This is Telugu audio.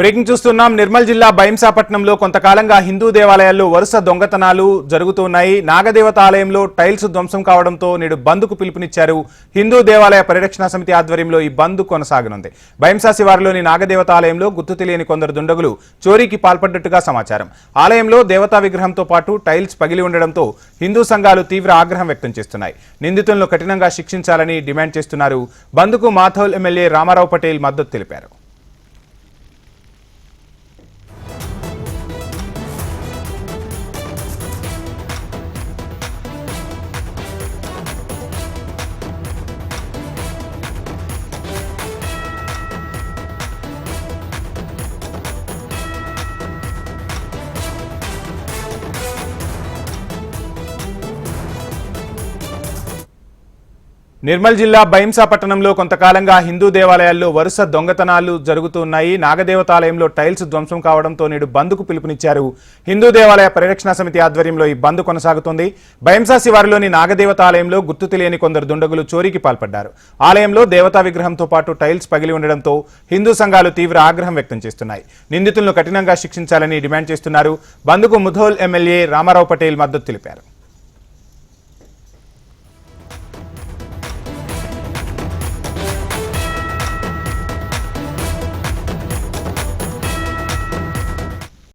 బ్రేకింగ్ చూస్తున్నాం. నిర్మల్ జిల్లా బైంసాపట్నంలో కొంతకాలంగా హిందూ దేవాలయాల్లో వరుస దొంగతనాలు జరుగుతున్నాయి. నాగదేవత ఆలయంలో టైల్స్ ధ్వంసం కావడంతో నేడు బంద్కు పిలుపునిచ్చారు. హిందూ దేవాలయ పరిరక్షణ సమితి ఆధ్వర్యంలో ఈ బంద్ కొనసాగనుంది. బైంసా శివారులోని నాగదేవత ఆలయంలో గుర్తు తెలియని కొందరు దుండగులు చోరీకి పాల్పడ్డట్టుగా సమాచారం. ఆలయంలో దేవతా విగ్రహంతో పాటు టైల్స్ పగిలి ఉండడంతో హిందూ సంఘాలు తీవ్ర ఆగ్రహం వ్యక్తం చేస్తున్నాయి. నిందితులను కఠినంగా శిక్షించాలని డిమాండ్ చేస్తున్నారు. బంద్కు మాథోల్ ఎమ్మెల్యే రామారావు పటేల్ మద్దతు తెలిపారు. నిర్మల్ జిల్లా బైంసాపట్నంలో కొంతకాలంగా హిందూ దేవాలయాల్లో వరుస దొంగతనాలు జరుగుతున్నాయి. నాగదేవతాలయంలో టైల్స్ ధ్వంసం కావడంతో నేడు బంద్కు పిలుపునిచ్చారు. హిందూ దేవాలయ పరిరక్షణ సమితి ఆధ్వర్యంలో ఈ బంద్ కొనసాగుతోంది. బైంసా శివారులోని నాగదేవతాలయంలో గుర్తు తెలియని కొందరు దుండగులు చోరీకి పాల్పడ్డారు. ఆలయంలో దేవతా విగ్రహంతో పాటు టైల్స్ పగిలి ఉండడంతో హిందూ సంఘాలు తీవ్ర ఆగ్రహం వ్యక్తం చేస్తున్నాయి. నిందితులను కఠినంగా శిక్షించాలని డిమాండ్ చేస్తున్నారు. బంద్కు ముధోల్ ఎమ్మెల్యే రామారావు పటేల్ మద్దతు తెలిపారు.